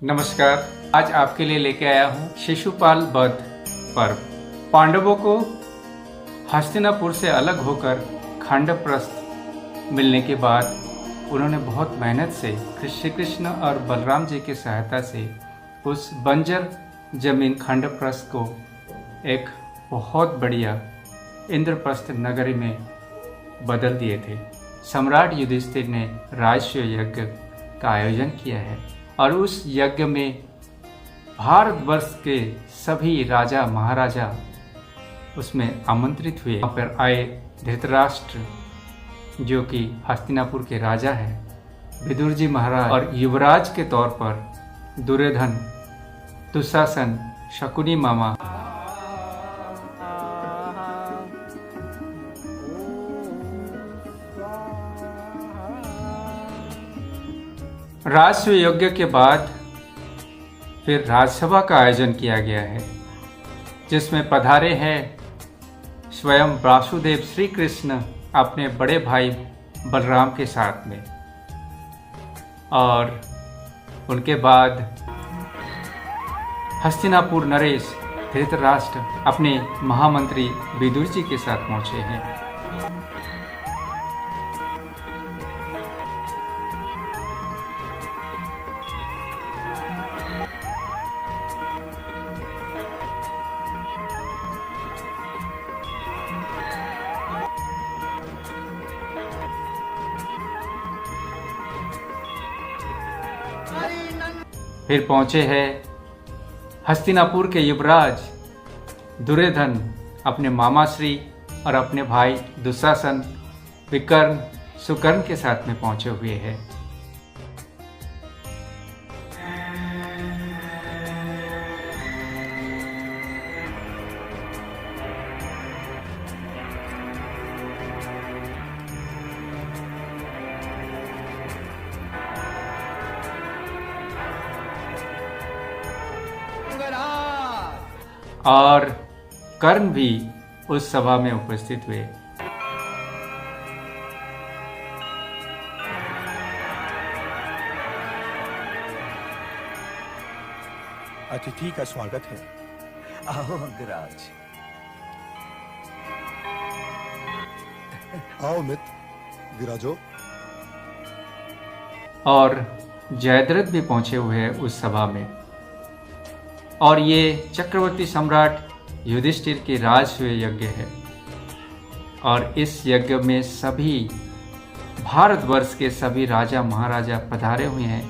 नमस्कार। आज आपके लिए लेके आया हूँ शिशुपाल वध पर्व। पांडवों को हस्तिनापुर से अलग होकर खंडप्रस्थ मिलने के बाद उन्होंने बहुत मेहनत से श्री कृष्ण और बलराम जी की सहायता से उस बंजर जमीन खंडप्रस्थ को एक बहुत बढ़िया इंद्रप्रस्थ नगरी में बदल दिए थे। सम्राट युधिष्ठिर ने राजसूय यज्ञ का आयोजन किया है और उस यज्ञ में भारतवर्ष के सभी राजा महाराजा उसमें आमंत्रित हुए। वहाँ पर आए धृतराष्ट्र जो कि हस्तिनापुर के राजा हैं, विदुर जी महाराज, और युवराज के तौर पर दुर्योधन, दुशासन, शकुनी मामा, राजसूय यज्ञ के बाद फिर राजसभा का आयोजन किया गया है, जिसमें पधारे हैं स्वयं वासुदेव श्री कृष्ण अपने बड़े भाई बलराम के साथ में, और उनके बाद हस्तिनापुर नरेश धृतराष्ट्र अपने महामंत्री विदुर जी के साथ पहुंचे हैं। फिर पहुंचे हैं हस्तिनापुर के युवराज दुर्योधन अपने मामा श्री और अपने भाई दुशासन, विकर्ण, सुकर्ण के साथ में पहुंचे हुए हैं। और कर्ण भी उस सभा में उपस्थित हुए। अतिथि का स्वागत है। आओ अंगराज। आओ मित्र, विराजो। और जयद्रथ भी पहुंचे हुए हैं उस सभा में। और ये चक्रवर्ती सम्राट युधिष्ठिर की राजसूय यज्ञ है, और इस यज्ञ में सभी भारतवर्ष के सभी राजा महाराजा पधारे हुए हैं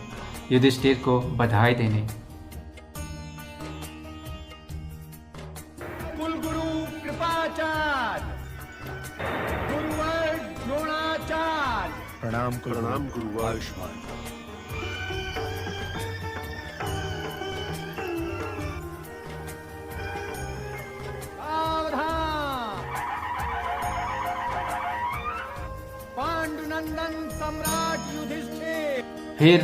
युधिष्ठिर को बधाई देने। कुलगुरु कृपाचार्य, गुरुवर द्रोणाचार्य, प्रणाम गुरु आयुष्मान। पांडुनंदन सम्राट युधिष्ठिर। फिर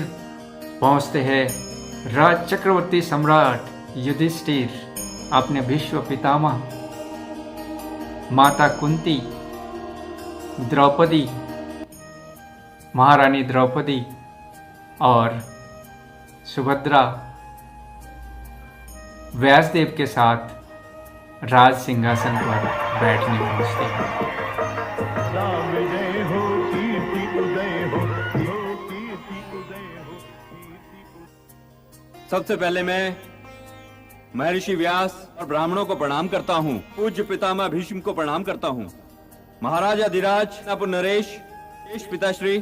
पहुंचते हैं राज चक्रवर्ती सम्राट युधिष्ठिर अपने भीष्म पितामह, माता कुंती, द्रौपदी, महारानी द्रौपदी और सुभद्रा, व्यासदेव के साथ राज सिंहासन पर बैठने पहुंचते हैं। सबसे पहले मैं महर्षि व्यास और ब्राह्मणों को प्रणाम करता हूँ। पूज्य पितामह भीष्म को प्रणाम करता हूँ। महाराजा धीराज नरेश पिताश्री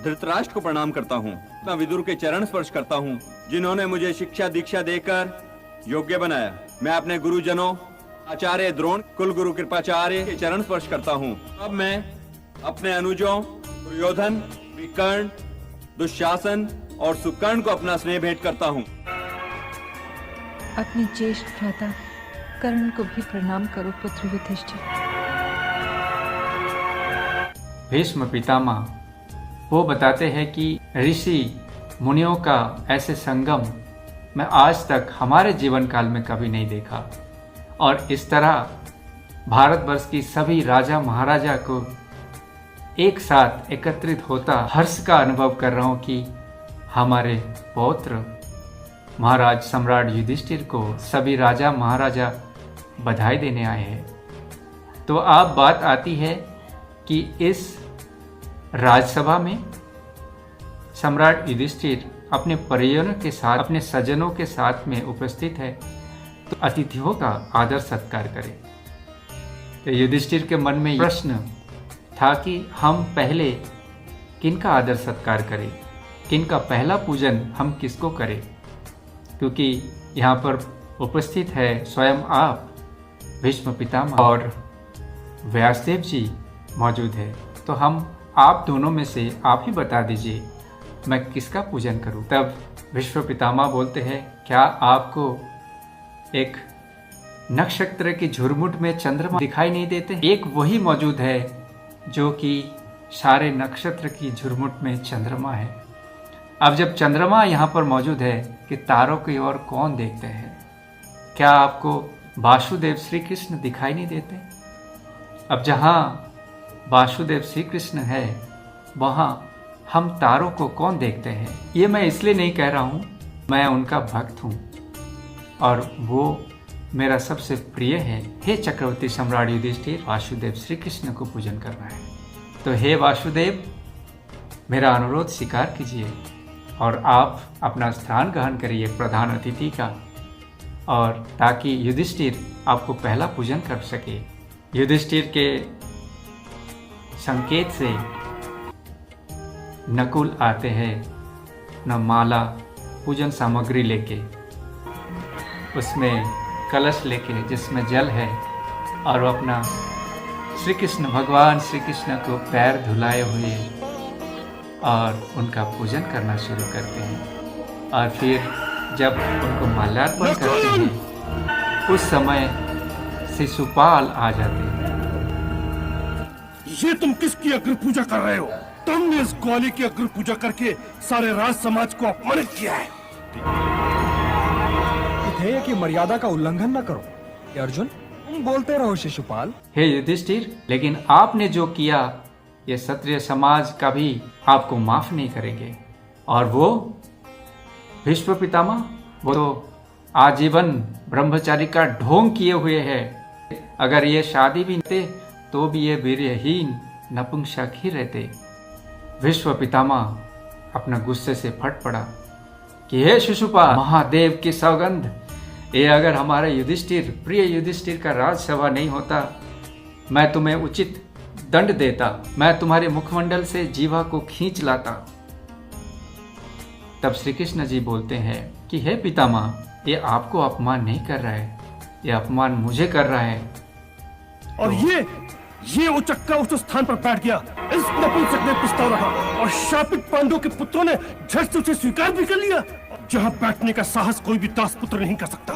धृतराष्ट्र को प्रणाम करता हूँ। मैं विदुर के चरण स्पर्श करता हूँ, जिन्होंने मुझे शिक्षा दीक्षा देकर योग्य बनाया। मैं अपने गुरुजनों आचार्य द्रोण, कुल गुरु कृपाचार्य के चरण स्पर्श करता हूँ। अब मैं अपने अनुजों दुर्योधन, विकर्ण, दुशासन और सुकर्ण को अपना स्नेह भेंट करता हूँ। अपने ज्येष्ठ भ्राता कर्ण को भी प्रणाम करो पुत्र युधिष्ठिर। भीष्म पितामह वो बताते हैं कि ऋषि मुनियों का ऐसे संगम मैं आज तक हमारे जीवन काल में कभी नहीं देखा, और इस तरह भारतवर्ष की सभी राजा महाराजा को एक साथ एकत्रित होता हर्ष का अनुभव कर रहा हूँ कि हमारे पौत्र महाराज सम्राट युधिष्ठिर को सभी राजा महाराजा बधाई देने आए हैं। तो अब बात आती है कि इस राजसभा में सम्राट युधिष्ठिर अपने परिजनों के साथ, अपने सज्जनों के साथ में उपस्थित है, तो अतिथियों का आदर सत्कार करे। तो युधिष्ठिर के मन में प्रश्न था कि हम पहले किनका आदर सत्कार करें, किनका पहला पूजन हम किसको करें, क्योंकि यहाँ पर उपस्थित है स्वयं आप भीष्म पितामह और व्यासदेव जी मौजूद है। तो हम आप दोनों में से आप ही बता दीजिए मैं किसका पूजन करूं। तब भीष्म पितामह बोलते हैं, क्या आपको एक नक्षत्र की झुरमुट में चंद्रमा दिखाई नहीं देते? एक वही मौजूद है जो कि सारे नक्षत्र की झुरमुट में चंद्रमा है। अब जब चंद्रमा यहाँ पर मौजूद है कि तारों की ओर कौन देखते हैं? क्या आपको वासुदेव श्री कृष्ण दिखाई नहीं देते? अब जहाँ वासुदेव श्री कृष्ण है वहाँ हम तारों को कौन देखते हैं? ये मैं इसलिए नहीं कह रहा हूँ, मैं उनका भक्त हूँ और वो मेरा सबसे प्रिय है। हे चक्रवर्ती सम्राट युधिष्ठिर, वासुदेव श्री कृष्ण को पूजन करना है। तो हे वासुदेव, मेरा अनुरोध स्वीकार कीजिए और आप अपना स्थान ग्रहण करिए प्रधान अतिथि का, और ताकि युधिष्ठिर आपको पहला पूजन कर सके। युधिष्ठिर के संकेत से नकुल आते हैं न माला पूजन सामग्री लेके, उसमें कलश लेके जिसमें जल है, और वो अपना श्री कृष्ण भगवान श्री कृष्ण को पैर धुलाए हुए और उनका पूजन करना शुरू करते हैं। और फिर जब उनको माल्यार्पण करते हैं उस समय शिशुपाल आ जाते हैं। ये तुम किसकी अग्र पूजा कर रहे हो? तुमने इस ग्वाली की अग्र पूजा करके सारे राज समाज को अपमानित किया है। विधेय की मर्यादा का उल्लंघन न करो। ये अर्जुन, तुम बोलते रहो शिशुपाल। हे युधिष्ठिर, लेकिन आपने जो किया ये क्षत्रिय समाज कभी आपको माफ नहीं करेंगे। और वो भीष्म पितामह, वो तो आजीवन ब्रह्मचारी का ढोंग किए हुए है। अगर ये शादी भी थे तो भी ये वीर्यहीन नपुंसक ही रहते। भीष्म पितामह अपना गुस्से से फट पड़ा कि हे शिशुपाल, महादेव की सौगंध, ये अगर हमारे युधिष्ठिर, प्रिय युधिष्ठिर का राजसभा नहीं होता, मैं तुम्हें उचित दंड देता, मैं तुम्हारे मुखमंडल से जीवा को खींच लाता। तब श्री कृष्ण जी बोलते हैं कि हे पितामह, ये आपको अपमान नहीं कर रहा है, ये अपमान मुझे कर रहा है। और ये उचक्का उस स्थान पर बैठ गया। इस नपुंसक ने प्रस्ताव रखा और शापित पांडवों के पुत्रों ने झट से उसे स्वीकार भी कर लिया। जहाँ बैठने का साहस कोई भी दास पुत्र नहीं कर सकता।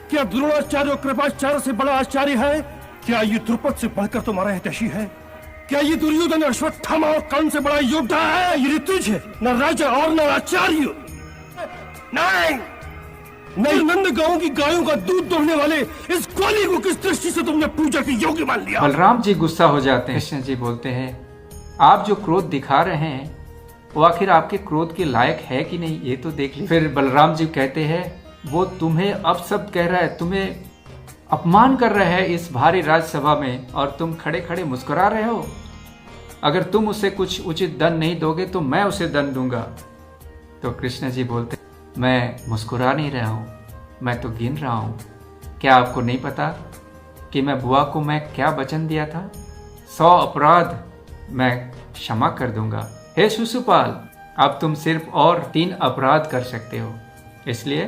क्या द्रोणाचार्य और कृपाचार्य से बड़ा आचार्य है? क्या ये द्रुपद से बढ़कर तुम्हारा हितैषी है? क्या ये दुर्योधन, अश्वत्थामा और कर्ण से बड़ा योद्धा है? ये ऋतुज है, न राजा और न आचार्य। नहीं, नंद गांव की गायों का दूध दोहने वाले इस ग्वाली को किस दृष्टि से तुमने पूजा के योग्य मान लिया? बलराम जी गुस्सा हो जाते हैं। कृष्ण जी बोलते हैं, आप जो क्रोध दिखा रहे हैं वो आखिर आपके क्रोध के लायक है कि नहीं, ये तो देख लीजिए। फिर बलराम जी कहते हैं, वो तुम्हें अपशब्द कह रहा है, तुम्हें अपमान कर रहा है इस भारी राजसभा में, और तुम खड़े खड़े मुस्कुरा रहे हो। अगर तुम उसे कुछ उचित दंड नहीं दोगे तो मैं उसे दंड दूंगा। तो कृष्ण जी बोलते, मैं मुस्कुरा नहीं रहा हूँ, मैं तो गिन रहा हूँ। क्या आपको नहीं पता कि मैं बुआ को मैं क्या वचन दिया था? 100 अपराध मैं क्षमा कर दूंगा। हे शिशुपाल, अब तुम सिर्फ और 3 अपराध कर सकते हो, इसलिए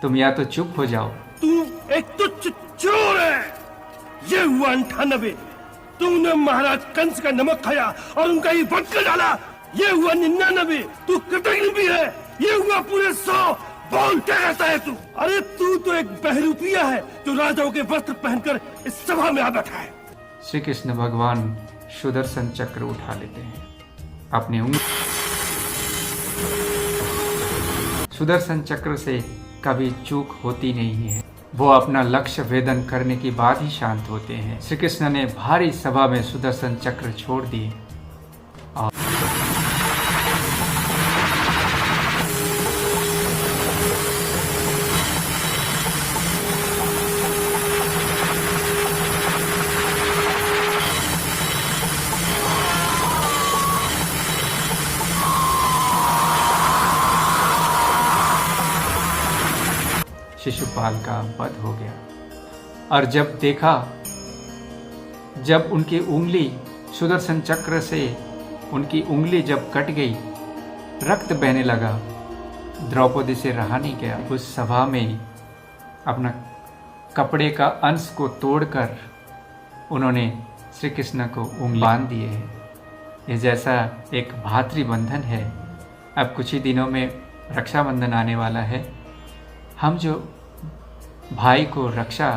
तुम या तो चुप हो जाओ। तू एक तुच्छ चोर है। ये हुआ 98। तूने महाराज कंस का नमक खाया और उनका ही वध कर डाला। ये हुआ 99। तू कृतज्ञ भी है। ये हुआ पूरे 100। बोल, क्या कहता है तू? अरे तू तो एक बहरूपिया है जो राजाओं के वस्त्र पहनकर इस सभा में आ बैठा है। श्री कृष्ण भगवान सुदर्शन चक्र उठा लेते हैं अपनी उंगली। सुदर्शन चक्र से कभी चूक होती नहीं है, वो अपना लक्ष्य भेदन करने के बाद ही शांत होते हैं। श्री कृष्ण ने भारी सभा में सुदर्शन चक्र छोड़ दिए और शिशुपाल का वध हो गया। और जब देखा, जब उनकी उंगली सुदर्शन चक्र से उनकी उंगली जब कट गई, रक्त बहने लगा, द्रौपदी से रहा नहीं गया। उस सभा में अपना कपड़े का अंश को तोड़कर उन्होंने श्री कृष्ण को उंगली बांध दिए हैं। ये जैसा एक भातृबंधन है। अब कुछ ही दिनों में रक्षाबंधन आने वाला है। हम जो भाई को रक्षा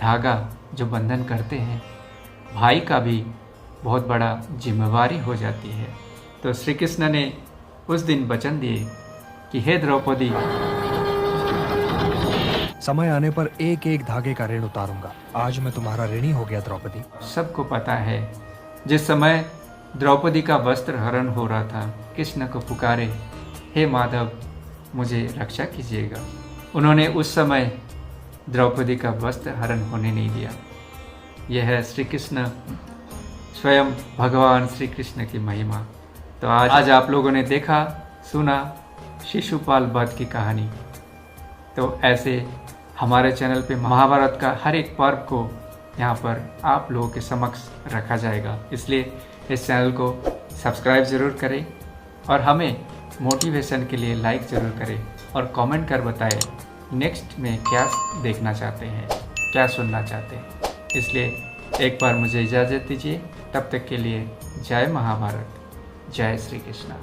धागा जो बंधन करते हैं, भाई का भी बहुत बड़ा जिम्मेवारी हो जाती है। तो श्री कृष्ण ने उस दिन वचन दिए कि हे द्रौपदी, समय आने पर एक एक धागे का ऋण उतारूंगा। आज मैं तुम्हारा ऋणी हो गया द्रौपदी। सबको पता है जिस समय द्रौपदी का वस्त्र हरण हो रहा था, कृष्ण को पुकारे, हे माधव मुझे रक्षा कीजिएगा। उन्होंने उस समय द्रौपदी का वस्त्र हरण होने नहीं दिया। यह है श्री कृष्ण, स्वयं भगवान श्री कृष्ण की महिमा। तो आज आप लोगों ने देखा, सुना शिशुपाल वध की कहानी। तो ऐसे हमारे चैनल पे महाभारत का हर एक पर्व को यहाँ पर आप लोगों के समक्ष रखा जाएगा। इसलिए इस चैनल को सब्सक्राइब ज़रूर करें और हमें मोटिवेशन के लिए लाइक ज़रूर करें और कमेंट कर बताएं नेक्स्ट में क्या देखना चाहते हैं, क्या सुनना चाहते हैं। इसलिए एक बार मुझे इजाज़त दीजिए। तब तक के लिए जय महाभारत, जय श्री कृष्ण।